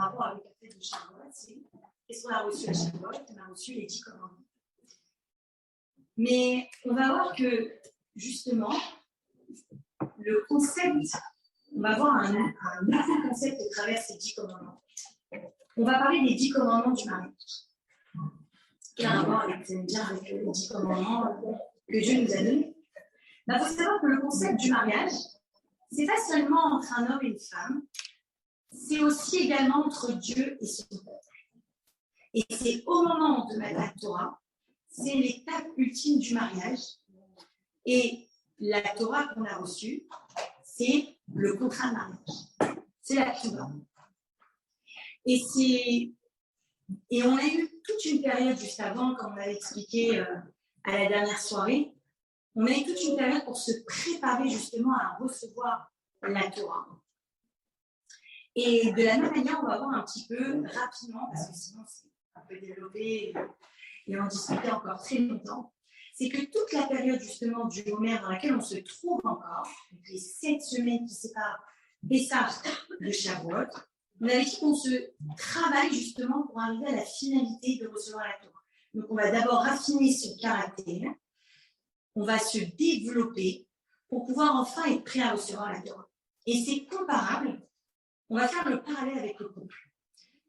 rapport avec la fête de Shavuot, c'est qu'est-ce qu'on a reçu à Shavuot? On a reçu les 10 commandements. Mais on va voir que, justement, le concept, on va voir un nouveau concept à travers ces 10 commandements. On va parler des 10 commandements du mariage. Qui a un rapport avec les 10 commandements que Dieu nous a donnés. Il faut savoir que le concept du mariage, c'est pas seulement entre un homme et une femme, c'est aussi également entre Dieu et son peuple. Et c'est au moment de la Torah, c'est l'étape ultime du mariage. Et la Torah qu'on a reçue, c'est le contrat de mariage. C'est la Torah. Et on a eu toute une période juste avant, comme on avait expliqué à la dernière soirée, on a eu toute une période pour se préparer justement à recevoir la Torah. Et de la même manière, on va voir un petit peu rapidement, parce que sinon c'est un peu développé et on discutait encore très longtemps, c'est que toute la période justement du Homer dans laquelle on se trouve encore, les 7 semaines qui séparent Pessah de Shavuot, on avait dit qu'on se travaille justement pour arriver à la finalité de recevoir la Torah. Donc on va d'abord raffiner son caractère, on va se développer pour pouvoir enfin être prêt à recevoir la Torah. Et c'est comparable, on va faire le parallèle avec le couple.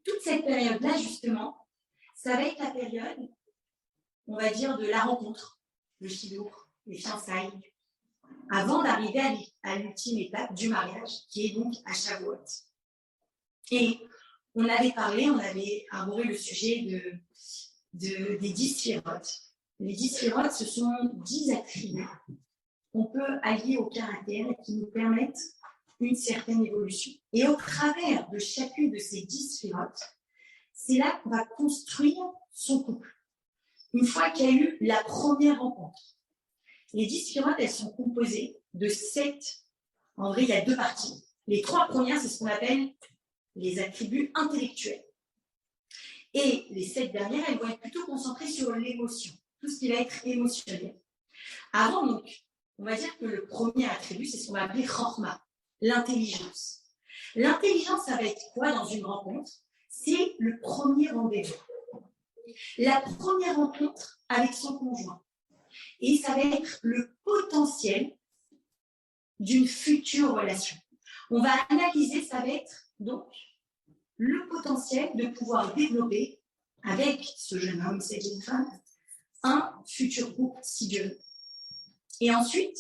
Toute cette période-là, justement, ça va être la période, on va dire, de la rencontre, le shilour, les fiançailles, avant d'arriver à l'ultime étape du mariage, qui est donc à Shavuot. Et on avait parlé, on avait abordé le sujet des 10 sphirotes. Les 10 sphirotes, ce sont 10 attributs qu'on peut allier au caractère et qui nous permettent une certaine évolution. Et au travers de chacune de ces 10 sphirotes, c'est là qu'on va construire son couple. Une fois qu'il y a eu la première rencontre. Les 10 sphirotes, elles sont composées de 7. En vrai, il y a 2 parties. Les 3 premières, c'est ce qu'on appelle les attributs intellectuels. Et les 7 dernières, elles vont être plutôt concentrées sur l'émotion, tout ce qui va être émotionnel. Avant, donc, on va dire que le premier attribut, c'est ce qu'on va appeler chorma, l'intelligence. L'intelligence, ça va être quoi dans une rencontre? C'est le premier rendez-vous. La première rencontre avec son conjoint. Et ça va être le potentiel d'une future relation. On va analyser, ça va être donc le potentiel de pouvoir développer avec ce jeune homme, cette jeune femme, un futur couple, si Dieu veut. Et ensuite,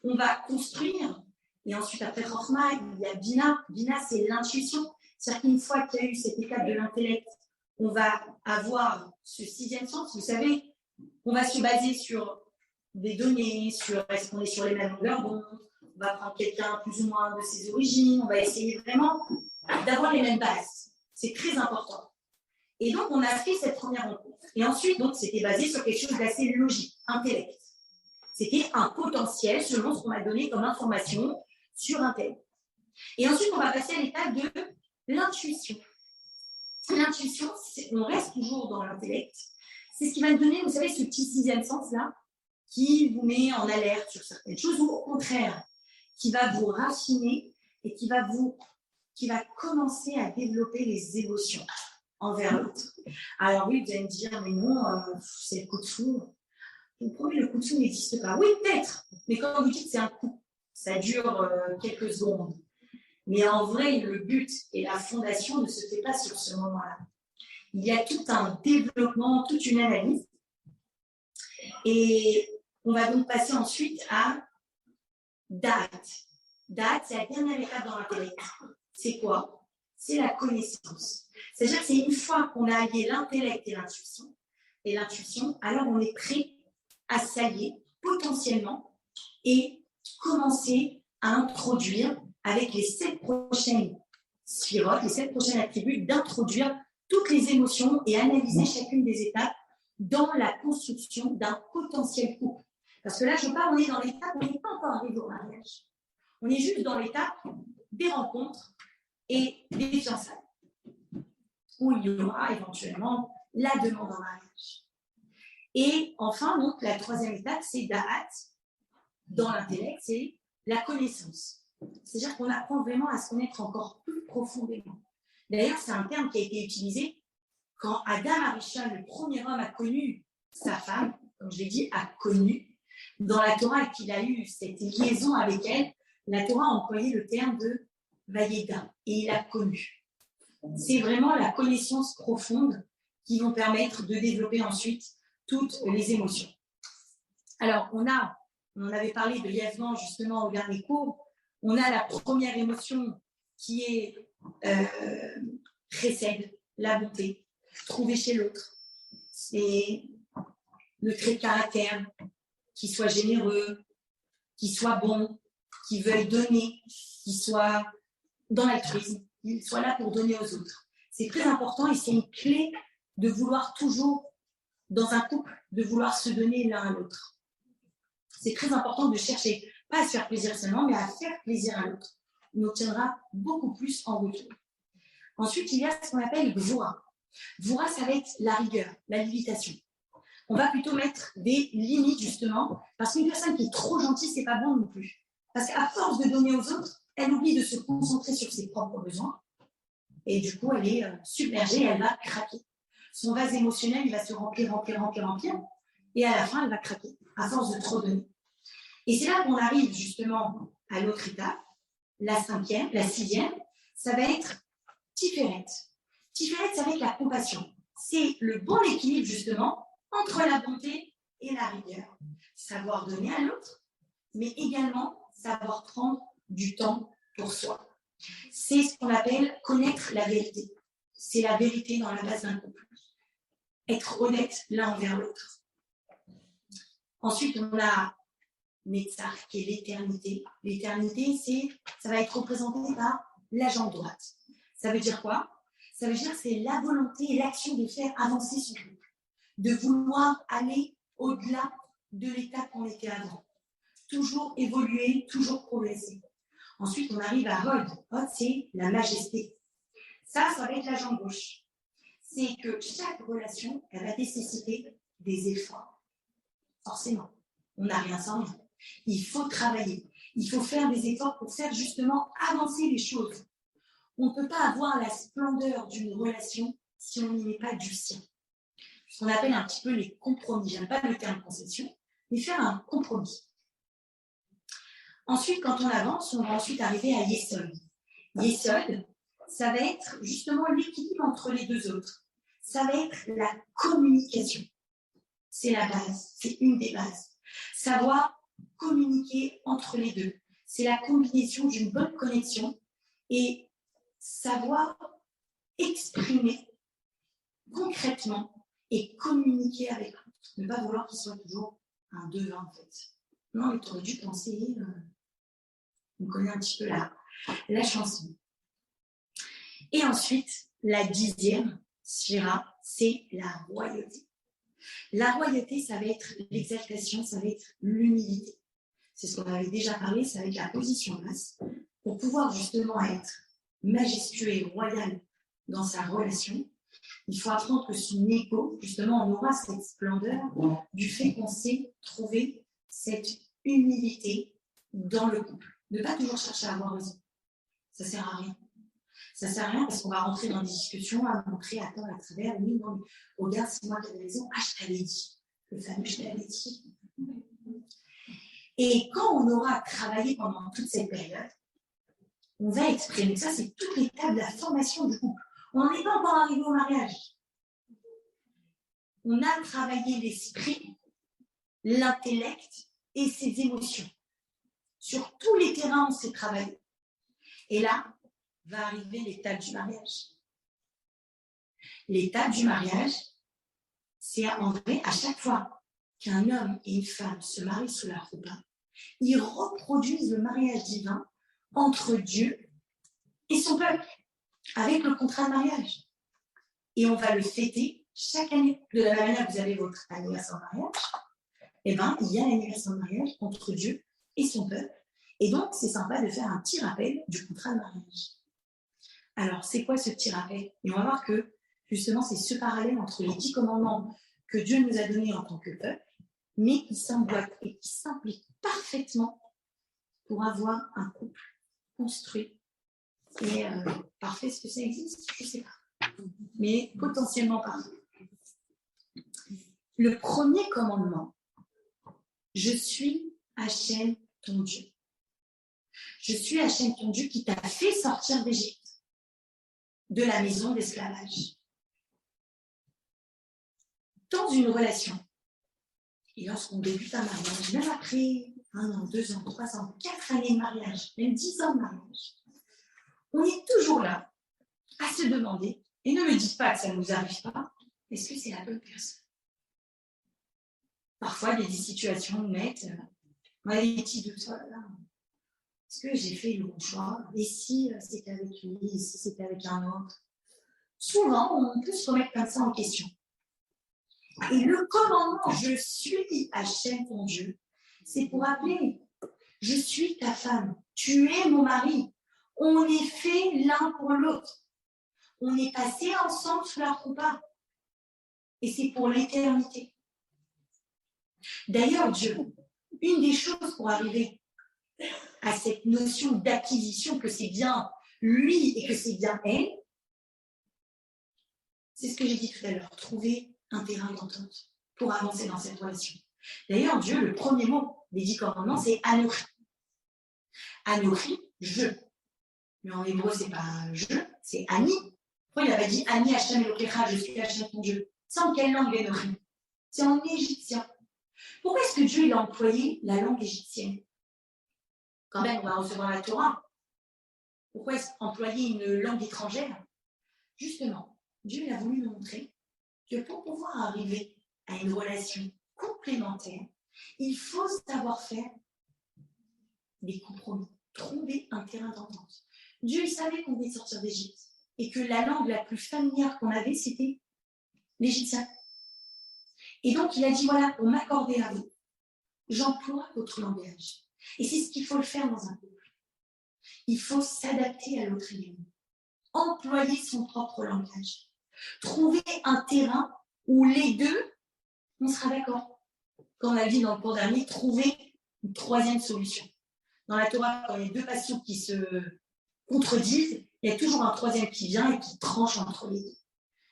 on va construire, et ensuite après Chokhma, il y a Bina. Bina, c'est l'intuition. C'est-à-dire qu'une fois qu'il y a eu cette étape de l'intellect, on va avoir ce 6e sens. Vous savez, on va se baser sur des données, sur est-ce qu'on est sur les mêmes longueurs d'onde, on va prendre quelqu'un plus ou moins de ses origines, on va essayer vraiment d'avoir les mêmes bases. C'est très important. Et donc, on a fait cette première rencontre. Et ensuite, donc, c'était basé sur quelque chose d'assez logique, intellect. C'était un potentiel selon ce qu'on m'a donné comme information sur un tel. Et ensuite, on va passer à l'étape de l'intuition. L'intuition, on reste toujours dans l'intellect. C'est ce qui va nous donner, vous savez, ce petit 6e sens-là, qui vous met en alerte sur certaines choses, ou au contraire, qui va vous raffiner et qui va commencer à développer les émotions envers l'autre. Alors oui, vous allez me dire, mais non, c'est le coup de foudre. Vous prouvez, le coup de foudre n'existe pas. Oui, peut-être, mais quand vous dites c'est un coup, ça dure quelques secondes. Mais en vrai, le but et la fondation ne se fait pas sur ce moment-là. Il y a tout un développement, toute une analyse. Et on va donc passer ensuite à Da'at. Da'at, c'est la dernière étape dans l'intellect. C'est quoi? C'est la connaissance. C'est-à-dire que c'est une fois qu'on a allié l'intellect et l'intuition, alors on est prêt à s'allier potentiellement et commencer à introduire avec les 7 prochaines sphirotes, les 7 prochains attributs, d'introduire toutes les émotions et analyser chacune des étapes dans la construction d'un potentiel couple. Parce que là, je parle, on est dans l'étape, on n'est pas encore arrivé au mariage. On est juste dans l'étape des rencontres et des fiançailles, où il y aura éventuellement la demande en mariage. Et enfin, donc, la 3e étape, c'est Da'at, dans l'intellect, c'est la connaissance. C'est-à-dire qu'on apprend vraiment à se connaître encore plus profondément. D'ailleurs, c'est un terme qui a été utilisé quand Adam Arisha, le premier homme, a connu sa femme, comme je l'ai dit, a connu. Dans la Torah, qu'il a eu cette liaison avec elle, la Torah a employé le terme de Vayeda, et il a connu. C'est vraiment la connaissance profonde qui vont permettre de développer ensuite toutes les émotions. Alors, on en avait parlé brièvement justement au dernier cours, on a la première émotion qui est précède la bonté, trouver chez l'autre. C'est le trait de caractère, qui soit généreux, qui soit bon, qui veuille donner, qui soit dans l'altruisme, qui soit là pour donner aux autres. C'est très important et c'est une clé de vouloir toujours, dans un couple, de vouloir se donner l'un à l'autre. C'est très important de chercher, pas à se faire plaisir seulement, mais à faire plaisir à l'autre. On obtiendra beaucoup plus en retour. Ensuite, il y a ce qu'on appelle Gvura. Gvura, ça va être la rigueur, la limitation. On va plutôt mettre des limites, justement, parce qu'une personne qui est trop gentille, c'est pas bon non plus. Parce qu'à force de donner aux autres, elle oublie de se concentrer sur ses propres besoins. Et du coup, elle est submergée, elle va craquer. Son vase émotionnel, il va se remplir. Et à la fin, elle va craquer, à force de trop donner. Et c'est là qu'on arrive justement à l'autre étape, la sixième, ça va être Tiferet. Tiferet, ça va être la compassion. C'est le bon équilibre justement entre la bonté et la rigueur. Savoir donner à l'autre, mais également savoir prendre du temps pour soi. C'est ce qu'on appelle connaître la vérité. C'est la vérité dans la base d'un couple. Être honnête l'un envers l'autre. Ensuite, on a Netzach, qui est l'éternité. L'éternité, ça va être représenté par la jambe droite. Ça veut dire quoi? Ça veut dire que c'est la volonté et l'action de faire avancer son couple, de vouloir aller au-delà de l'état qu'on était avant. Toujours évoluer, toujours progresser. Ensuite, on arrive à Hod. Hod, c'est la majesté. Ça va être la jambe gauche. C'est que chaque relation, elle va nécessiter des efforts. Forcément, on n'a rien sans rien. Il faut travailler. Il faut faire des efforts pour faire justement avancer les choses. On ne peut pas avoir la splendeur d'une relation si on n'y met pas du sien. Ce qu'on appelle un petit peu les compromis. Je n'aime pas le terme concession, mais faire un compromis. Ensuite, quand on avance, on va ensuite arriver à Yesod. Yesod, ça va être justement l'équilibre entre les deux autres. Ça va être la communication. C'est la base, c'est une des bases. Savoir communiquer entre les deux. C'est la combinaison d'une bonne connexion et savoir exprimer concrètement et communiquer avec l'autre. Ne pas vouloir qu'il soit toujours un devin, en fait. Non, mais tu aurais dû penser, on connaît un petit peu la chanson. Et ensuite, la 10e, Shira, c'est la royauté. La royauté, ça va être l'exaltation, ça va être l'humilité. C'est ce qu'on avait déjà parlé, ça va être la position basse. Pour pouvoir justement être majestueux et royal dans sa relation, il faut apprendre que son ego, justement, on aura cette splendeur du fait qu'on sait trouver cette humilité dans le couple. Ne pas toujours chercher à avoir raison. Ça ne sert à rien. Ça ne sert à rien parce qu'on va rentrer dans des discussions à montrer à travers, oui, non, mais regarde, c'est moi qui avais raison, ah, je t'avais dit. Le fameux je t'avais dit. Et quand on aura travaillé pendant toute cette période, on va exprimer ça, c'est toute l'étape de la formation du couple. On n'est pas encore arrivé au mariage. On a travaillé l'esprit, l'intellect et ses émotions. Sur tous les terrains, on s'est travaillé. Et là, va arriver l'étape du mariage. L'étape du mariage, c'est en vrai, à chaque fois qu'un homme et une femme se marient sous la roupa, ils reproduisent le mariage divin entre Dieu et son peuple, avec le contrat de mariage. Et on va le fêter chaque année. De la même manière que vous avez votre anniversaire de mariage, eh bien, il y a l'anniversaire de mariage entre Dieu et son peuple. Et donc, c'est sympa de faire un petit rappel du contrat de mariage. Alors, c'est quoi ce petit rappel? Et on va voir que, justement, c'est ce parallèle entre les 10 commandements que Dieu nous a donnés en tant que peuple, mais qui s'emboîtent et qui s'impliquent parfaitement pour avoir un couple construit, Et parfait, est-ce que ça existe? Je ne sais pas. Mais potentiellement parfait. Le premier commandement, je suis Hachem ton Dieu. Je suis Hachem ton Dieu qui t'a fait sortir d'Égypte, de la maison d'esclavage. Dans une relation, et lorsqu'on débute un mariage, même après 1 an, 2 ans, 3 ans, 4 années de mariage, même 10 ans de mariage, on est toujours là à se demander, et ne me dites pas que ça ne nous arrive pas, est-ce que c'est la bonne personne? Parfois, il y a des situations où Maëti de toi, là, est-ce que j'ai fait le bon choix? Et si c'était avec lui, et si c'était avec un autre? Souvent, on peut se remettre comme ça en question. Et le commandement, je suis Hachem ton Dieu, c'est pour appeler, je suis ta femme, tu es mon mari, on est fait l'un pour l'autre, on est passé ensemble sous la roupa, et c'est pour l'éternité. D'ailleurs, Dieu, une des choses pour arriver à cette notion d'acquisition, que c'est bien lui et que c'est bien elle, c'est ce que j'ai dit tout à l'heure, trouver un terrain d'entente pour avancer dans cette relation. D'ailleurs, Dieu, le premier mot des 10 commandements, c'est Anochi. Anochi, je. Mais en hébreu, c'est pas je, c'est Ani. Pourquoi il n'a pas dit Ani Hachem Elokecha, je suis Hachem ton Dieu? C'est en quelle langue Anochi? C'est en égyptien. Pourquoi est-ce que Dieu il a employé la langue égyptienne? Quand même, on va recevoir la Torah. Pourquoi est-ce employer une langue étrangère? Justement, Dieu il a voulu nous montrer que pour pouvoir arriver à une relation complémentaire, il faut savoir faire des compromis, trouver un terrain d'entente. Dieu il savait qu'on venait de sortir d'Égypte et que la langue la plus familière qu'on avait, c'était l'égyptien. Et donc, il a dit, voilà, pour m'accorder à vous, j'emploie votre langage. Et c'est ce qu'il faut le faire dans un couple. Il faut s'adapter à l'autre élément, employer son propre langage, trouver un terrain où les deux, on sera d'accord. Quand on a dit dans le cours dernier, trouver une troisième solution. Dans la Torah, quand il y a deux passions qui se contredisent, il y a toujours un troisième qui vient et qui tranche entre les deux.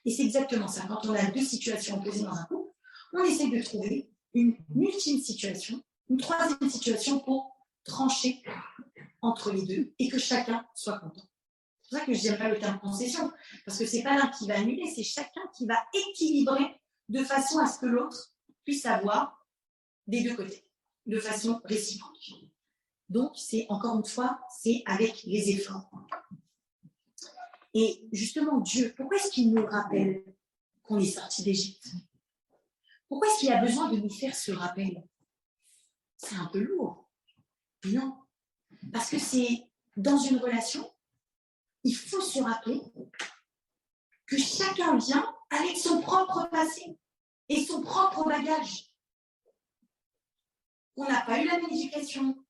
Et c'est exactement ça. Quand on a deux situations opposées dans un couple, on essaie de trouver une ultime situation, une troisième situation pour trancher entre les deux et que chacun soit content. C'est pour ça que je n'aime pas le terme concession, parce que ce n'est pas l'un qui va annuler, c'est chacun qui va équilibrer de façon à ce que l'autre puisse avoir des deux côtés, de façon réciproque. Donc, c'est encore une fois, c'est avec les efforts. Et justement, Dieu, pourquoi est-ce qu'il nous rappelle qu'on est sorti d'Égypte? Pourquoi est-ce qu'il a besoin de nous faire ce rappel? C'est un peu lourd. Non. Parce que c'est dans une relation, il faut se rappeler que chacun vient avec son propre passé et son propre bagage. On n'a pas eu la même éducation,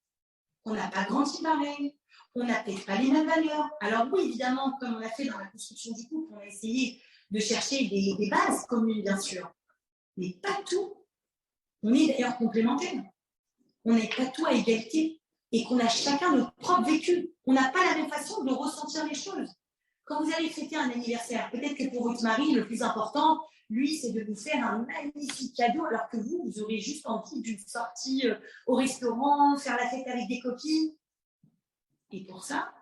on n'a pas grandi pareil, on n'a peut-être pas les mêmes valeurs. Alors oui, évidemment, comme on a fait dans la construction du couple, on a essayé de chercher des bases communes, bien sûr. Mais pas tout. On est d'ailleurs complémentaires. On n'est pas tout à égalité et qu'on a chacun notre propre vécu. On n'a pas la même façon de ressentir les choses. Quand vous allez fêter un anniversaire, peut-être que pour votre mari, le plus important, lui, c'est de vous faire un magnifique cadeau, alors que vous aurez juste envie d'une sortie au restaurant, faire la fête avec des copines. Et pour ça,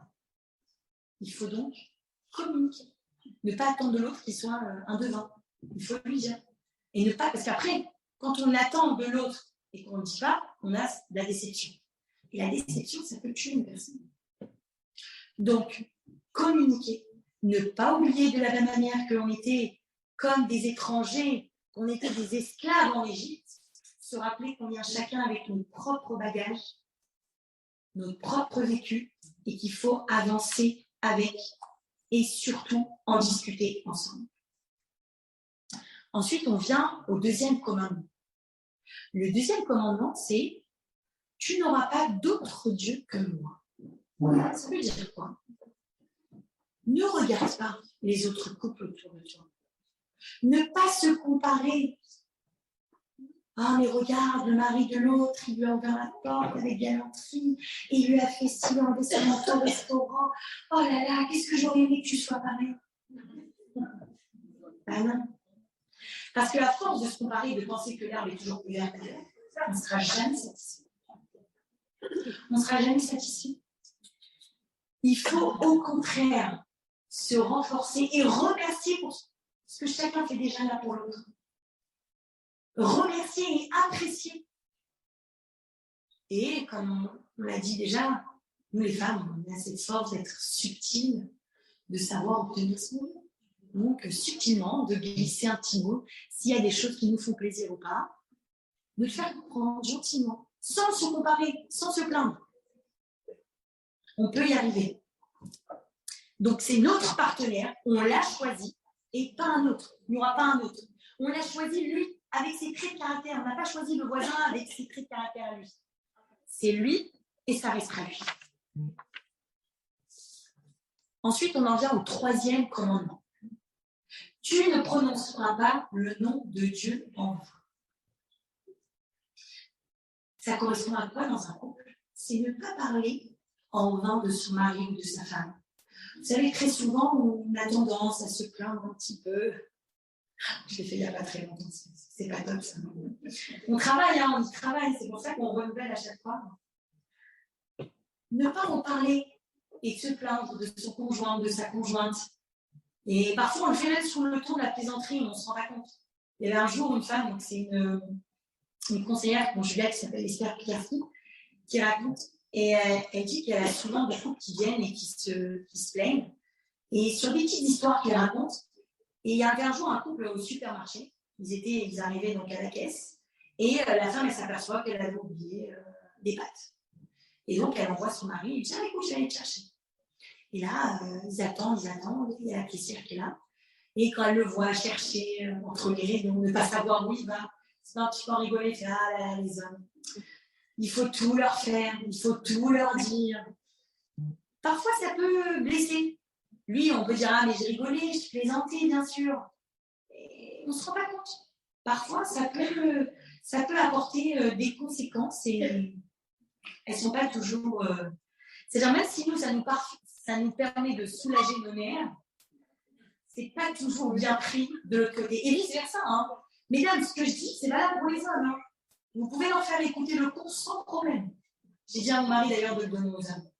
il faut donc communiquer. Ne pas attendre de l'autre qu'il soit un devin. Il faut lui dire. Et ne pas, parce qu'après, quand on attend de l'autre et qu'on ne dit pas, on a de la déception. Et la déception, ça peut tuer une personne. Donc, communiquer. Ne pas oublier de la même manière que l'on était comme des étrangers, qu'on était des esclaves en Égypte, se rappeler qu'on vient chacun avec nos propres bagages, notre propre vécu, et qu'il faut avancer avec et surtout en discuter ensemble. Ensuite, on vient au deuxième commandement. Le deuxième commandement, c'est « Tu n'auras pas d'autre Dieu que moi ». Ça veut dire quoi? Ne regarde pas les autres couples autour de toi. Ne pas se comparer. Ah, mais regarde, le mari de l'autre, il lui a ouvert la porte avec galanterie et il lui a fait signe en descendant au restaurant. Oh là là, qu'est-ce que j'aurais aimé que tu sois pareil. Ben non. Parce qu'à force de se comparer et de penser que l'herbe est toujours plus verte ailleurs, on ne sera jamais satisfait. On ne sera jamais satisfait. Il faut au contraire se renforcer et remercier pour ce que chacun fait déjà là pour l'autre. Remercier et apprécier. Et comme on l'a dit déjà, nous les femmes, on a cette force d'être subtiles, de savoir obtenir ce mot. Donc, subtilement, de glisser un petit mot, s'il y a des choses qui nous font plaisir ou pas, de le faire comprendre gentiment, sans se comparer, sans se plaindre. On peut y arriver. Donc, c'est notre partenaire, on l'a choisi, et pas un autre. Il n'y aura pas un autre. On l'a choisi, lui, avec ses traits de caractère. On n'a pas choisi le voisin avec ses traits de caractère à lui. C'est lui, et ça restera lui. Ensuite, on en vient au 3e commandement. Tu ne prononceras pas le nom de Dieu en vain. Ça correspond à quoi dans un couple? C'est ne pas parler en vain de son mari ou de sa femme. Vous savez, très souvent, on a tendance à se plaindre un petit peu. Je l'ai fait il n'y a pas très longtemps, c'est pas top ça. On travaille, on y travaille, c'est pour ça qu'on renouvelle à chaque fois. Ne pas en parler et se plaindre de son conjoint ou de sa conjointe. Et parfois, on le fait même sous le ton de la plaisanterie, on ne se rend pas compte. Il y avait un jour une femme, donc c'est une conseillère conjugale qui s'appelle Esther Picarski, qui raconte, et elle dit qu'elle a souvent des couples qui viennent et qui se plaignent. Et sur des petites histoires qu'elle raconte, et il y avait un jour un couple au supermarché, ils arrivaient donc à la caisse, et la femme, elle s'aperçoit qu'elle avait oublié des pâtes. Et donc, elle envoie son mari, il dit, ah, écoute, je vais aller te chercher. Et là, ils attendent, il y a la caissière qui est là. Et quand elle le voit chercher entre les rayons, ne pas savoir où il va, c'est un petit peu rigoler, fait, ah là là, les hommes. Il faut tout leur faire, il faut tout leur dire. Parfois, ça peut blesser. Lui, on peut dire, ah, mais je rigolais, je plaisantais, bien sûr. Et on ne se rend pas compte. Parfois, ça peut apporter des conséquences et elles ne sont pas toujours... C'est-à-dire, même si nous, ça nous permet de soulager nos nerfs, ce n'est pas toujours bien pris de l'autre côté. Et vice-versa. Hein. Mesdames, ce que je dis, c'est valable pour les hommes. Hein. Vous pouvez leur faire écouter le cours sans problème. J'ai dit à mon mari d'ailleurs de le donner aux hommes.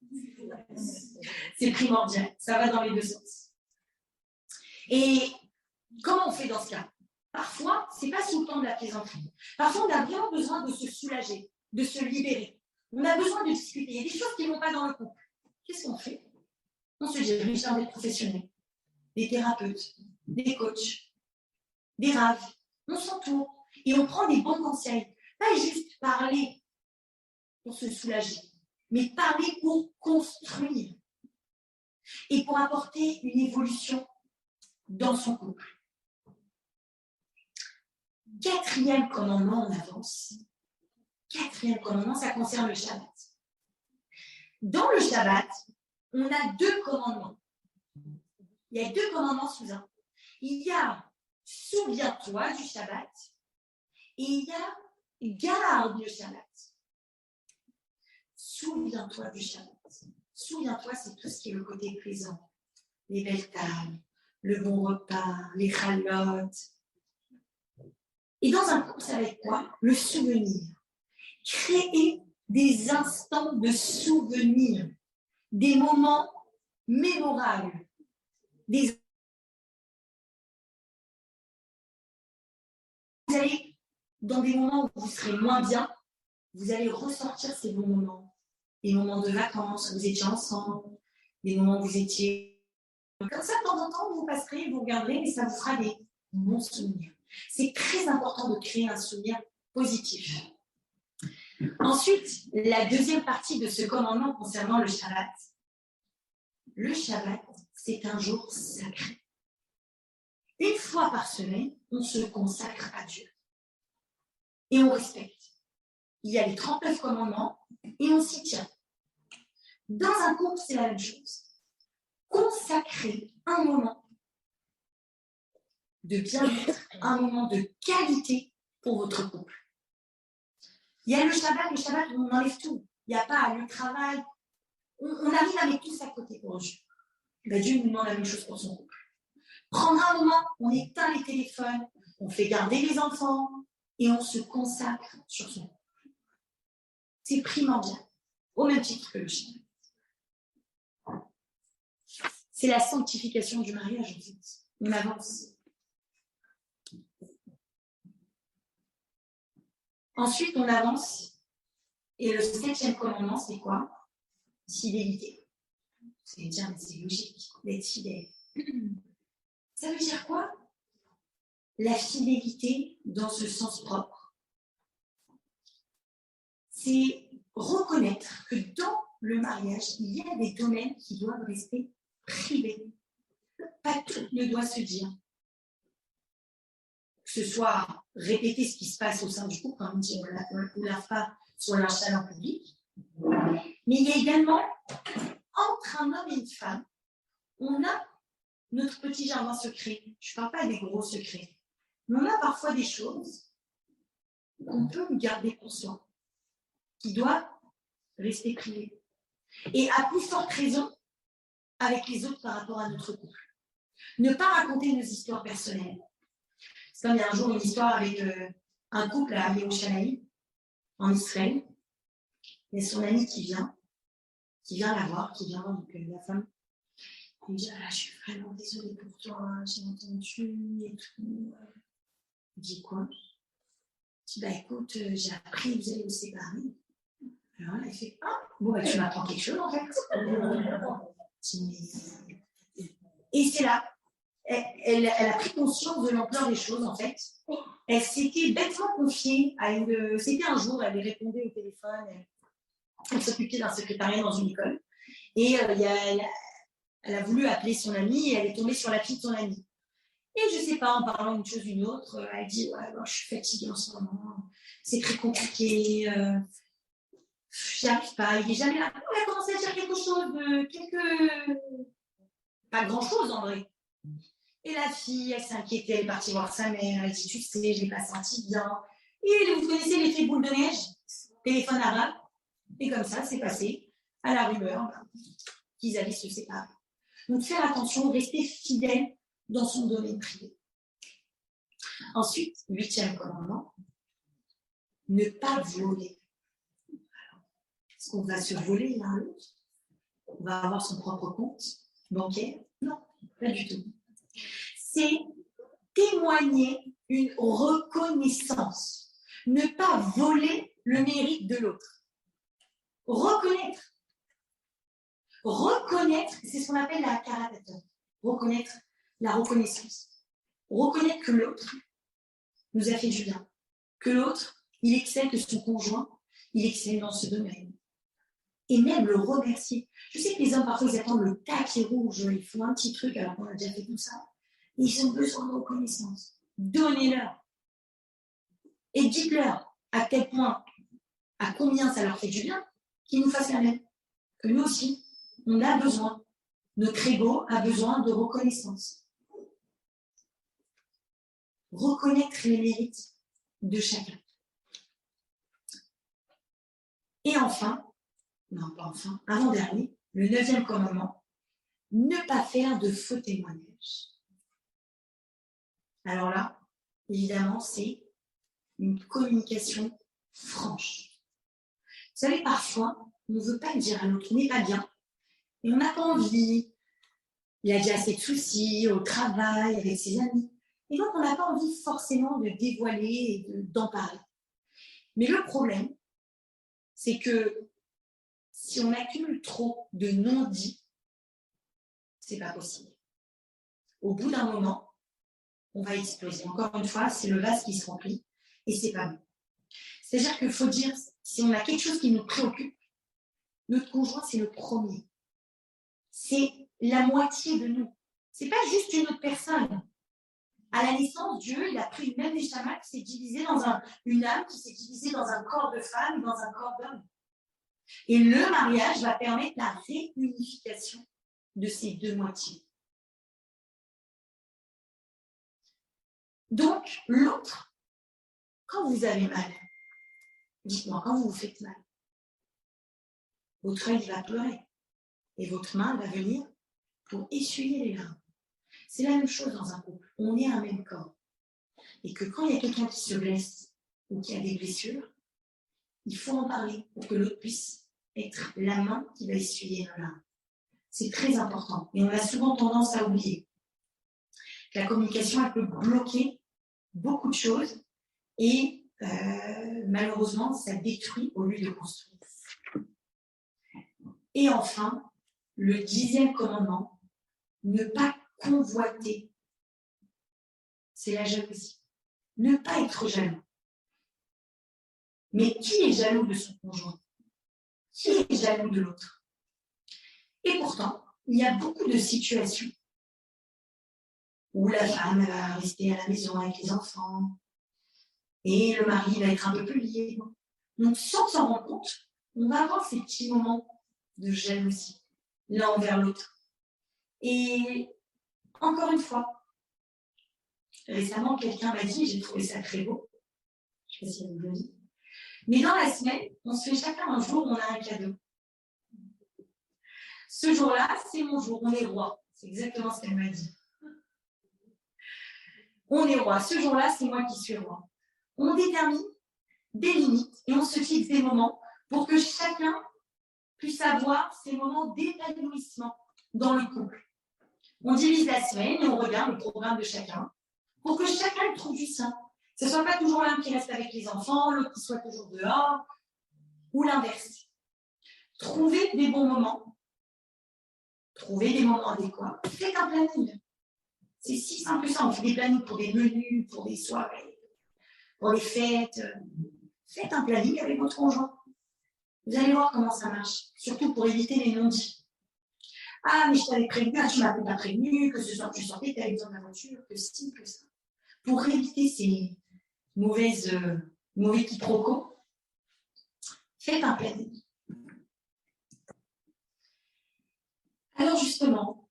C'est primordial. Ça va dans les deux sens. Et comment on fait dans ce cas? Parfois, ce n'est pas sous le temps de la plaisanterie. Parfois, on a vraiment besoin de se soulager, de se libérer. On a besoin de discuter. Il y a des choses qui ne vont pas dans le couple. Qu'est-ce qu'on fait? On se dirige vers des professionnels, des thérapeutes, des coachs, des raves. On s'entoure et on prend des bons conseils. Pas juste parler pour se soulager, mais parler pour construire et pour apporter une évolution dans son couple. 4e commandement, on avance. 4e commandement, ça concerne le Shabbat. Dans le Shabbat, on a 2 commandements. Il y a 2 commandements sous un. Il y a souviens-toi du Shabbat et il y a garde le Shabbat. Souviens-toi du Shabbat. Souviens-toi, c'est tout ce qui est le côté plaisant. Les belles tables, le bon repas, les chalotes. Et dans un couple, ça va être quoi? Le souvenir. Créer des instants de souvenir, des moments mémorables, vous allez, dans des moments où vous serez moins bien, vous allez ressortir ces bons moments. Des moments de vacances, où vous étiez ensemble, des moments où vous étiez... Comme ça, de temps en temps, vous passerez, vous regarderez, et ça vous fera des bons souvenirs. C'est très important de créer un souvenir positif. Ensuite, la 2e partie de ce commandement concernant le Shabbat. Le Shabbat, c'est un jour sacré. Une fois par semaine, on se consacre à Dieu. Et on respecte. Il y a les 39 commandements et on s'y tient. Dans un couple, c'est la même chose. Consacrez un moment de bien-être, un moment de qualité pour votre couple. Il y a le Shabbat, on enlève tout. Il n'y a pas le travail. On arrive à mettre tout ça à côté pour Dieu. Ben, Dieu nous demande la même chose pour son couple. Prendre un moment, on éteint les téléphones, on fait garder les enfants et on se consacre sur son couple. C'est primordial, au même titre que le Shabbat. C'est la sanctification du mariage, en fait. On avance. Ensuite, on avance. Et le 7e commandement, c'est quoi? Fidélité. Vous allez me dire, mais c'est logique d'être fidèle. Ça veut dire quoi? La fidélité dans ce sens propre. C'est reconnaître que dans le mariage, il y a des domaines qui doivent rester privés. Pas tout ne doit se dire. Que ce soit répéter ce qui se passe au sein du couple, comme on dit, on ne lave pas sur l'install en public. Mais il y a également, entre un homme et une femme, on a notre petit jardin secret. Je ne parle pas des gros secrets. Mais on a parfois des choses qu'on peut garder pour soi, qui doivent rester privées. Et à plus forte raison, avec les autres par rapport à notre couple. Ne pas raconter nos histoires personnelles. C'est comme il y a un jour une histoire avec un couple à Yerushalayim, en Israël. Il y a son ami qui vient la voir, qui vient voir donc, la femme. Il me dit, ah, je suis vraiment désolée pour toi, j'ai entendu et tout. Il dit quoi? Je dis, bah écoute, j'ai appris que vous allez vous séparer. Alors elle fait, ah, bon, bah, tu m'apprends quelque chose en fait. Et c'est là, elle a pris conscience de l'ampleur des choses en fait. Elle s'était bêtement confiée à une. C'était un jour, elle lui répondait au téléphone, elle s'occupait d'un secrétariat dans une école. Et elle a voulu appeler son amie et elle est tombée sur la fille de son amie. Et je ne sais pas, en parlant d'une chose ou d'une autre, elle dit ouais, bon, je suis fatiguée en ce moment, c'est très compliqué, j'y arrive pas, il n'est jamais là. Elle a commencé à dire quelque chose, pas grand chose en vrai. Et la fille, elle s'inquiétait, elle est partie voir sa mère, elle dit tu sais, je ne l'ai pas senti bien. Et vous connaissez l'effet boule de neige, téléphone arabe, et comme ça, c'est passé à la rumeur qu'ils allaient se séparer. Donc faire attention, rester fidèle dans son domaine privé. Ensuite, 8e commandement, ne pas voler. Est-ce qu'on va se voler l'un l'autre? On va avoir son propre compte bancaire? Non, pas du tout. C'est témoigner une reconnaissance. Ne pas voler le mérite de l'autre. Reconnaître. Reconnaître, c'est ce qu'on appelle la karatata. Reconnaître la reconnaissance. Reconnaître que l'autre nous a fait du bien. Que l'autre, il excelle, que son conjoint, il excelle dans ce domaine. Et même le remercier. Je sais que les hommes, parfois, ils attendent le taquet rouge, ils font un petit truc alors qu'on a déjà fait tout ça. Et ils ont besoin de reconnaissance. Donnez-leur. Et dites-leur à quel point, à combien ça leur fait du bien, qu'ils nous fassent la même. Que nous aussi, on a besoin. Notre ego a besoin de reconnaissance. Reconnaître les mérites de chacun. Et enfin, non pas enfin, avant-dernier, le 9e commandement, ne pas faire de faux témoignages. Alors là, évidemment, c'est une communication franche. Vous savez, parfois, on ne veut pas le dire à l'autre, on n'est pas bien, et on n'a pas envie, il a déjà assez de soucis au travail, avec ses amis, et donc on n'a pas envie forcément de dévoiler et d'en parler. Mais le problème, c'est que si on accumule trop de non-dits, c'est pas possible. Au bout d'un moment, on va exploser. Encore une fois, c'est le vase qui se remplit et c'est pas bon. C'est-à-dire qu'il faut dire, si on a quelque chose qui nous préoccupe, notre conjoint, c'est le premier. C'est la moitié de nous. C'est pas juste une autre personne. À la naissance, Dieu, il a pris une même neshama qui s'est divisée dans une âme qui s'est divisée dans un corps de femme et dans un corps d'homme. Et le mariage va permettre la réunification de ces deux moitiés. Donc, l'autre, quand vous avez mal, Dites-moi, quand vous vous faites mal, votre œil va pleurer et votre main va venir pour essuyer les larmes. C'est la même chose dans un couple. On est un même corps. Et que quand il y a quelqu'un qui se blesse ou qui a des blessures, il faut en parler pour que l'autre puisse être la main qui va essuyer nos larmes. C'est très important. Et on a souvent tendance à oublier que la communication, elle peut bloquer beaucoup de choses et malheureusement, ça détruit au lieu de construire. Et enfin, le 10e commandement, ne pas convoiter. C'est la jalousie. Ne pas être jaloux. Mais qui est jaloux de son conjoint? Qui est jaloux de l'autre? Et pourtant, il y a beaucoup de situations où la femme va rester à la maison avec les enfants et le mari va être un peu plus libre. Donc, sans s'en rendre compte, on va avoir ces petits moments de jalousie l'un envers l'autre. Et encore une fois, récemment, quelqu'un m'a dit, j'ai trouvé ça très beau, je ne sais pas si elle vous le dit, mais dans la semaine, on se fait chacun un jour, on a un cadeau. Ce jour-là, c'est mon jour, on est roi. C'est exactement ce qu'elle m'a dit. On est roi. Ce jour-là, c'est moi qui suis roi. On détermine des limites et on se fixe des moments pour que chacun puisse avoir ces moments d'épanouissement dans le couple. On divise la semaine et on regarde le programme de chacun pour que chacun trouve du sien. Que ce ne soit pas toujours l'un qui reste avec les enfants, l'autre qui soit toujours dehors, ou l'inverse. Trouvez des bons moments, trouvez des moments adéquats, faites un planning. C'est si simple que ça, on fait des plannings pour des menus, pour des soirées, pour les fêtes. Faites un planning avec votre conjoint. Vous allez voir comment ça marche, surtout pour éviter les non-dits. Ah, mais je t'avais prévenu, ah, tu m'avais pas prévenu, que ce soir tu sortais, tu avais besoin de la voiture, que ci, que ça. Pour éviter ces mauvais quiproquos, faites un planning. Alors justement,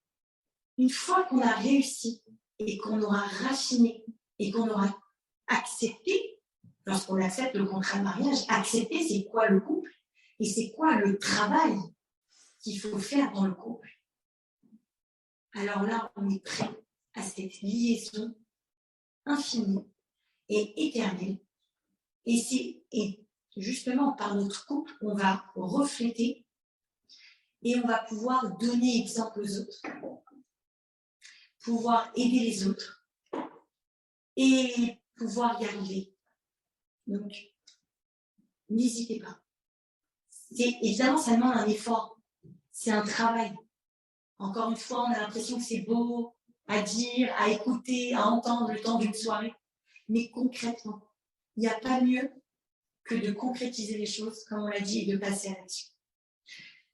une fois qu'on a réussi et qu'on aura raffiné et qu'on aura accepté, lorsqu'on accepte le contrat de mariage, accepter c'est quoi le couple et c'est quoi le travail qu'il faut faire dans le couple. Alors là, on est prêt à cette liaison infinie et éternelle. Et justement, par notre couple, on va refléter et on va pouvoir donner exemple aux autres, pouvoir aider les autres et pouvoir y arriver. Donc, n'hésitez pas. Évidemment, ça demande un effort. C'est un travail. Encore une fois, on a l'impression que c'est beau à dire, à écouter, à entendre le temps d'une soirée. Mais concrètement, il n'y a pas mieux que de concrétiser les choses, comme on l'a dit, et de passer à l'action.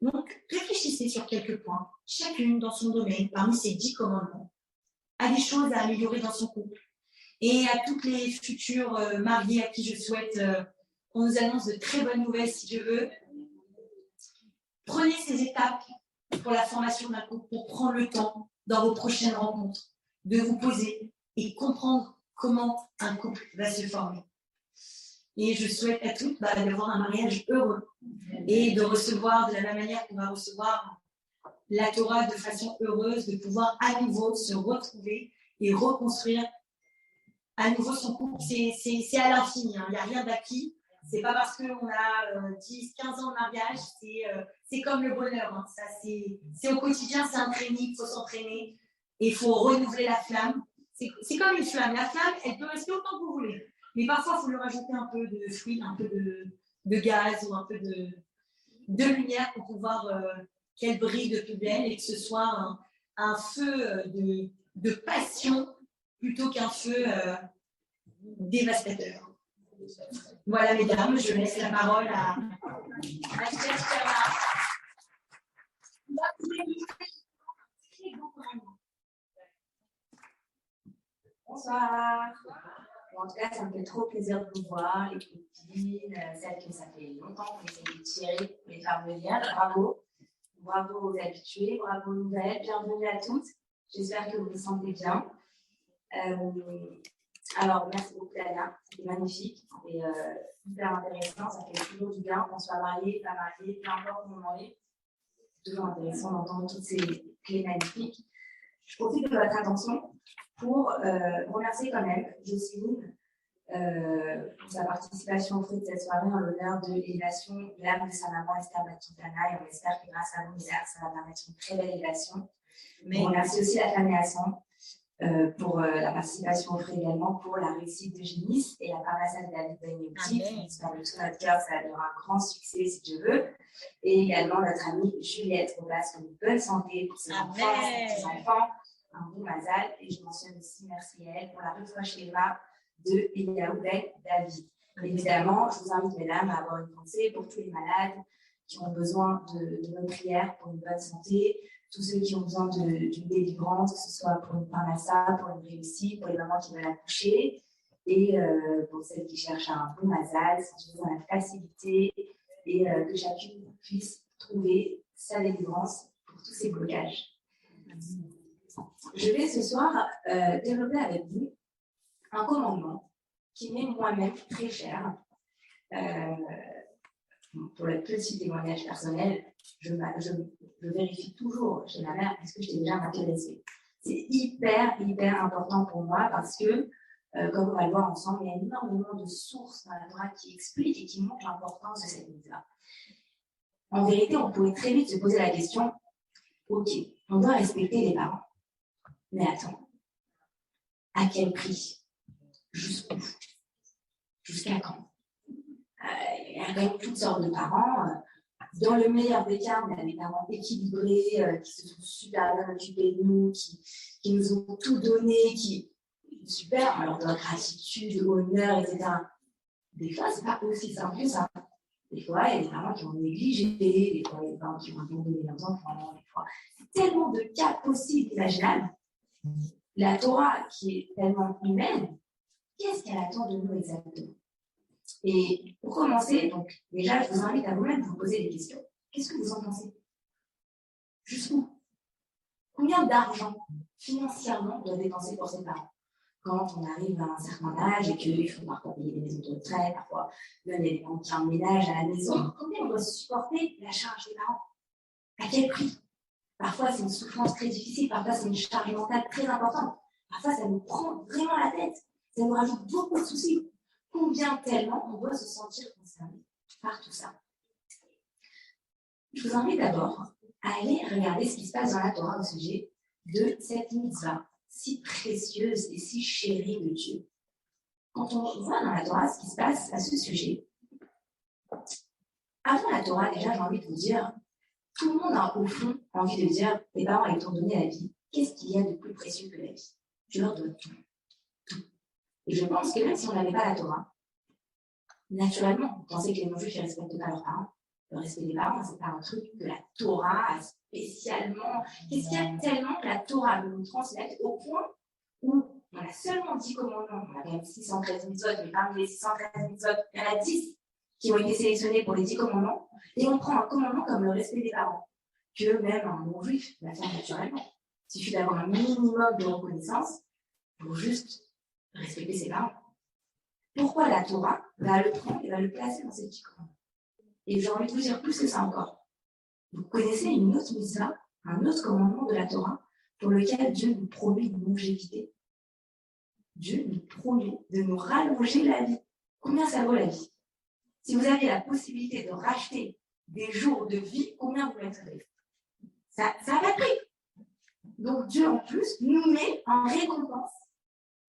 Donc, réfléchissez sur quelques points, chacune dans son domaine, parmi ces 10 commandements, à des choses à améliorer dans son couple. Et à toutes les futures mariées à qui je souhaite qu'on nous annonce de très bonnes nouvelles, si Dieu veut. Prenez ces étapes pour la formation d'un couple, pour prendre le temps, dans vos prochaines rencontres, de vous poser et comprendre comment un couple va se former. Et je souhaite à toutes d'avoir un mariage heureux et de recevoir de la même manière qu'on va recevoir la Torah de façon heureuse, de pouvoir à nouveau se retrouver et reconstruire à nouveau son couple. C'est à l'infini, hein. Il n'y a rien d'acquis. C'est pas parce qu'on a 10, 15 ans de mariage, c'est comme le bonheur. Hein. Ça, c'est au quotidien, c'est un training, il faut s'entraîner et il faut renouveler la flamme. C'est comme une flamme. La flamme, elle peut rester autant que vous voulez. Mais parfois, il faut lui rajouter un peu de fruits, un peu de gaz ou un peu de lumière pour pouvoir qu'elle brille de plus belle et que ce soit un feu de passion plutôt qu'un feu dévastateur. Voilà, mesdames, je laisse la parole à Esther Fermat. Bonsoir. En tout cas, ça me fait trop plaisir de vous voir, les copines, celles que ça fait longtemps qu'on essaie de tirer pour les faire venir. Bravo. Bravo aux habitués, bravo aux nouvelles. Bienvenue à toutes. J'espère que vous vous sentez bien. Alors, merci beaucoup, Dana. C'était magnifique et hyper intéressant. Ça fait toujours du bien qu'on soit marié, pas marié, peu importe où on est. C'est toujours intéressant d'entendre toutes ces clés magnifiques. Je profite de votre attention pour remercier quand même Jocelyne pour sa participation au fruit de cette soirée en l'honneur de l'élévation de l'âme de sa maman Esther Batutana. Et on espère que grâce à vous, ça va permettre une très belle élévation. Mais on remercie aussi la famille Hassan pour la participation au fruit également, pour la réussite de Génis et la paroisse de David Beniotti. J'espère de tout notre cœur, ça aura un grand succès si Dieu veut. Et également notre amie Juliette Robas pour une bonne santé pour ses enfants, ses enfants, un bon mazal. Et je mentionne aussi merci à elle pour la refroche Eva de Eliaou Ben David. Évidemment, je vous invite, mesdames, à avoir une pensée pour tous les malades qui ont besoin de nos prières pour une bonne santé, tous ceux qui ont besoin d'une délivrance, que ce soit pour une parnassa, pour une réussite, pour les mamans qui veulent accoucher, et pour celles qui cherchent un bon mazal, si Dieu dans la facilité, et que chacune puisse trouver sa délivrance pour tous ces blocages. Je vais ce soir développer avec vous un commandement qui m'est moi-même très cher. Pour le petit témoignage personnel, je vérifie toujours chez ma mère est-ce que je t'ai déjà intéressée. C'est hyper important pour moi parce que, comme on va le voir ensemble, il y a énormément de sources dans la Torah qui expliquent et qui montrent l'importance de cette mise-là. En vérité, on pourrait très vite se poser la question ok, on doit respecter les parents. Mais attends, à quel prix? Jusqu'où? Jusqu'à quand? Il y a quand même toutes sortes de parents. Dans le meilleur des cas, on a des parents équilibrés, qui se sont super bien occupés de nous, qui nous ont tout donné, qui super, alors de gratitude, honneur, etc. Des fois, c'est pas aussi simple que ça. Des fois, il y a des parents qui ont négligé, des fois, il y a des parents qui ont abandonné leurs enfants, des fois. C'est tellement de cas possibles, imaginables. La Torah, qui est tellement humaine, qu'est-ce qu'elle attend de nous exactement? Et pour commencer, donc, déjà, je vous invite à vous-même vous poser des questions. Qu'est-ce que vous en pensez? Jusqu'où? Combien d'argent, financièrement, on doit dépenser pour ses parents? Quand on arrive à un certain âge et qu'il faut parfois payer des maisons de retraite, parfois même il y a des parents qui emménagent à la maison, combien on doit supporter la charge des parents? À quel prix? Parfois, c'est une souffrance très difficile, parfois, c'est une charge mentale très importante. Parfois, ça nous prend vraiment la tête. Ça nous rajoute beaucoup de soucis. Combien tellement on doit se sentir concerné par tout ça? Je vous invite d'abord à aller regarder ce qui se passe dans la Torah au sujet de cette mitzvah si précieuse et si chérie de Dieu. Quand on voit dans la Torah ce qui se passe à ce sujet, avant la Torah, déjà, j'ai envie de vous dire, tout le monde a au fond envie de dire, les parents, ils t'ont donné la vie. Qu'est-ce qu'il y a de plus précieux que la vie? Je leur donne tout. Et je pense que même si on n'avait pas la Torah, naturellement, on pensait que les non-juifs ne respectent pas leurs parents. Le respect des parents, c'est pas un truc que la Torah a spécialement. Qu'est-ce qu'il y a tellement que la Torah veut nous transmettre au point où on a seulement 10 commandements, on a quand même 613 mitzvot, mais parmi les 613 mitzvot, il y en a 10 qui ont été sélectionnés pour les 10 commandements, et on prend un commandement comme le respect des parents, que même un non-juif va faire naturellement. Il suffit d'avoir un minimum de reconnaissance pour juste respecter ses parents. Pourquoi la Torah va le prendre et va le placer dans ces 10 commandements? Et j'ai envie de vous dire plus que ça encore. Vous connaissez une autre mitzvah, un autre commandement de la Torah, pour lequel Dieu nous promet une longévité. Dieu nous promet de nous rallonger la vie. Combien ça vaut la vie? Si vous avez la possibilité de racheter des jours de vie, combien vous mettrez? Ça n'a pas de prix. Donc Dieu, en plus, nous met en récompense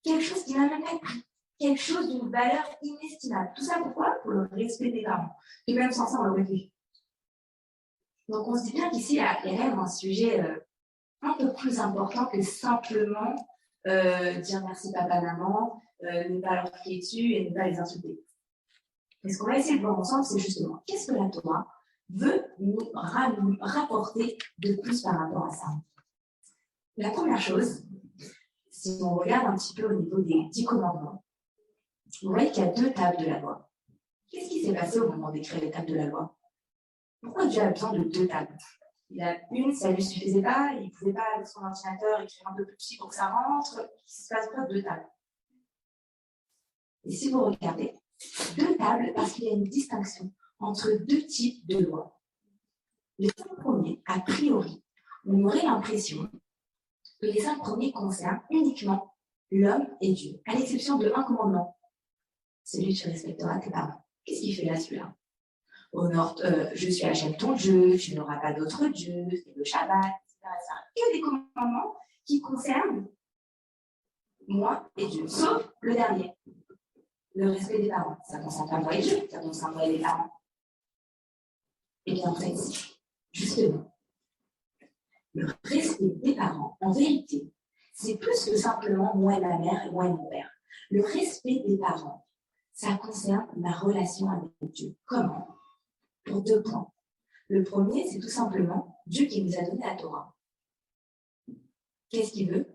quelque chose qui n'a même pas de prix. Quelque chose d'une valeur inestimable. Tout ça pourquoi? Pour le respect des parents. Et même sans ça, on l'aurait vu. Donc on se dit bien qu'ici, il y a quand même un sujet un peu plus important que simplement dire merci papa, maman, ne pas leur crier dessus et ne pas les insulter. Et ce qu'on va essayer de voir ensemble, c'est justement qu'est-ce que la Torah veut nous rapporter de plus par rapport à ça. La première chose, si on regarde un petit peu au niveau des 10 commandements, vous voyez qu'il y a 2 tables de la loi. Qu'est-ce qui s'est passé au moment d'écrire les tables de la loi? Pourquoi Dieu a besoin de 2 tables? Il a une, ça ne lui suffisait pas, il ne pouvait pas avec son ordinateur écrire un peu plus petit pour que ça rentre. Il se passe quoi? 2 tables. Et si vous regardez, 2 tables parce qu'il y a une distinction entre 2 types de lois. Les 5 premiers, a priori, on aurait l'impression que les 5 premiers concernent uniquement l'homme et Dieu, à l'exception de un commandement, celui tu respecteras tes parents. Qu'est-ce qu'il fait là, celui-là? Je suis Hachem ton Dieu, tu n'auras pas d'autre Dieu, c'est le Shabbat, etc. Que des commandements qui concernent moi et Dieu, sauf le dernier, le respect des parents. Ça ne concerne pas moi et Dieu, ça concerne moi et les parents. Eh bien, en fait, justement, le respect des parents, en vérité, c'est plus que simplement moi et ma mère et moi et mon père. Le respect des parents, ça concerne ma relation avec Dieu. Comment? Pour 2 points. Le premier, c'est tout simplement Dieu qui nous a donné la Torah. Qu'est-ce qu'il veut?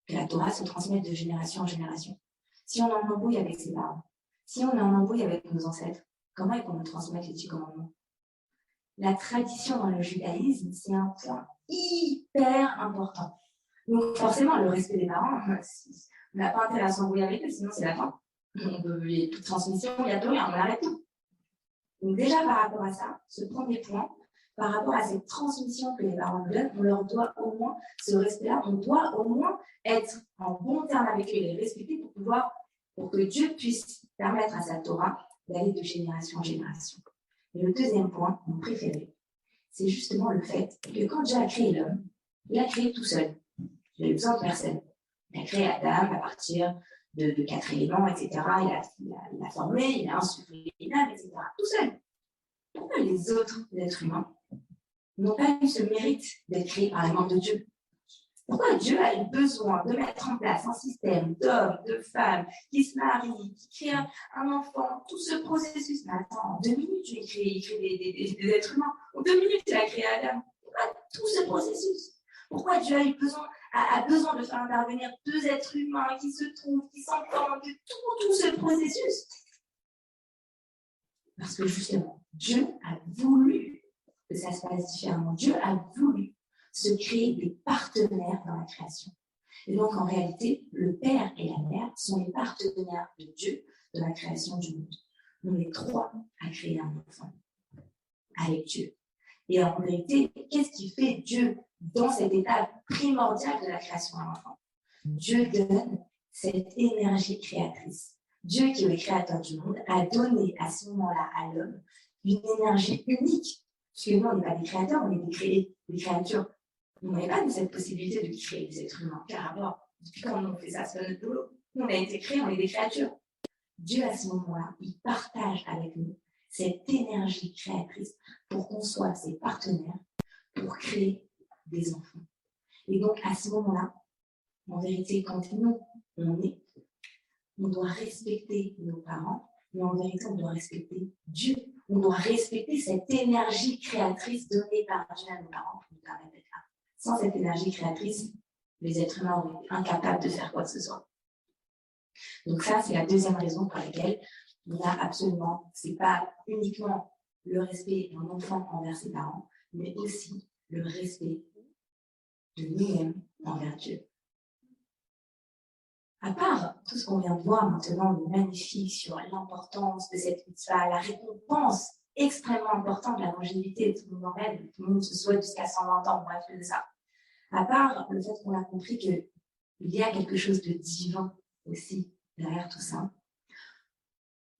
Que la Torah se transmette de génération en génération. Si on est en embrouille avec ses parents, si on est en embrouille avec nos ancêtres, comment ils vont nous transmettre les 10 commandements? La tradition dans le judaïsme, c'est un point hyper important. Donc forcément, le respect des parents, on n'a pas intérêt à s'embrouiller avec eux, sinon c'est la fin. Il y a toute transmission, il n'y a plus rien, on arrête tout. Donc déjà par rapport à ça, ce premier point, par rapport à cette transmission que les parents nous donnent, on leur doit au moins ce respect-là, on doit au moins être en bon terme avec eux et les respecter pour que Dieu puisse permettre à sa Torah d'aller de génération en génération. Et le deuxième point, mon préféré, c'est justement le fait que quand Dieu a créé l'homme, il a créé tout seul. Il n'a besoin de personne. Il a créé Adam à partir de 4 éléments, etc. Il a formé, il a insufflé l'âme, etc. Tout seul. Pourquoi les autres êtres humains n'ont pas eu ce mérite d'être créés par la main de Dieu? Pourquoi Dieu a eu besoin de mettre en place un système d'hommes, de femmes qui se marient, qui créent un enfant, tout ce processus? Mais attends, en 2 minutes, Dieu crée des êtres humains. En 2 minutes, il a créé Adam. Pourquoi tout ce processus? Pourquoi Dieu a besoin de faire intervenir 2 êtres humains qui se trouvent, qui s'entendent, tout ce processus? Parce que justement, Dieu a voulu que ça se passe différemment. Dieu a voulu se créer des partenaires dans la création. Et donc, en réalité, le père et la mère sont les partenaires de Dieu de la création du monde. On est 3 à créer un enfant avec Dieu. Et en vérité, qu'est-ce qui fait Dieu dans cette étape primordiale de la création d'un enfant? Dieu donne cette énergie créatrice. Dieu, qui est le créateur du monde, a donné à ce moment-là à l'homme une énergie unique. Parce que nous, on n'est pas des créateurs, on est des créatures. On n'avait pas cette possibilité de créer des êtres humains. Car alors, depuis quand on fait ça? C'est pas notre boulot. Nous, on a été créés, on est des créatures. Dieu, à ce moment-là, il partage avec nous cette énergie créatrice pour qu'on soit ses partenaires pour créer des enfants. Et donc, à ce moment-là, en vérité, quand nous, on doit respecter nos parents, mais en vérité, on doit respecter Dieu. On doit respecter cette énergie créatrice donnée par Dieu à nos parents pour nous permettre d'être là. Sans cette énergie créatrice, les êtres humains auraient été incapables de faire quoi que ce soit. Donc ça, c'est la deuxième raison pour laquelle on a absolument, c'est pas uniquement le respect d'un enfant envers ses parents, mais aussi le respect de nous-mêmes envers Dieu. À part tout ce qu'on vient de voir maintenant, de magnifique sur l'importance de cette mitzvah, la récompense extrêmement importante de la longévité, tout le monde en rêve, tout le monde se souhaite jusqu'à 120 ans, bref, de ça. À part le fait qu'on a compris qu'il y a quelque chose de divin aussi derrière tout ça,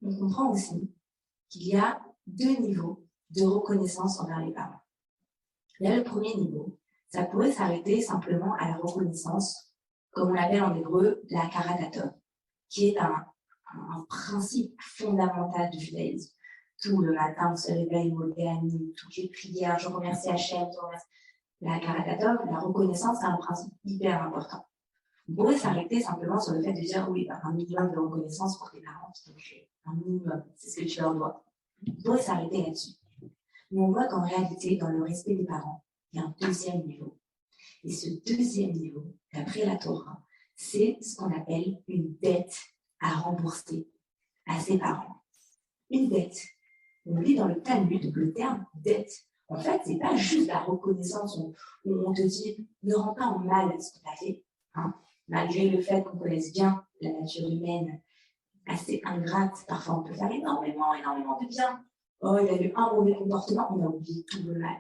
on comprend aussi qu'il y a 2 niveaux de reconnaissance envers les parents. Il y a le premier niveau, ça pourrait s'arrêter simplement à la reconnaissance, comme on l'appelle en hébreu, la karatatov, qui est un principe fondamental du judaïsme. Tout le matin, on se réveille, toutes les prières, je remercie Hachem, la karatatov, la reconnaissance, c'est un principe hyper important. On pourrait s'arrêter simplement sur le fait de dire, oui, un minimum de reconnaissance pour tes parents qui t'ont créé. Un minimum, c'est ce que tu leur dois. On pourrait s'arrêter là-dessus. Mais on voit qu'en réalité, dans le respect des parents, il y a un deuxième niveau. Et ce deuxième niveau, d'après la Torah, c'est ce qu'on appelle une dette à rembourser à ses parents. Une dette. On lit dans le Talmud le terme dette. En fait, c'est pas juste la reconnaissance où on te dit ne rends pas en mal ce que tu as fait, hein, malgré le fait qu'on connaisse bien la nature humaine, assez ingrate. Parfois, on peut faire énormément de bien. Oh, il a eu un mauvais comportement, on a oublié tout le mal.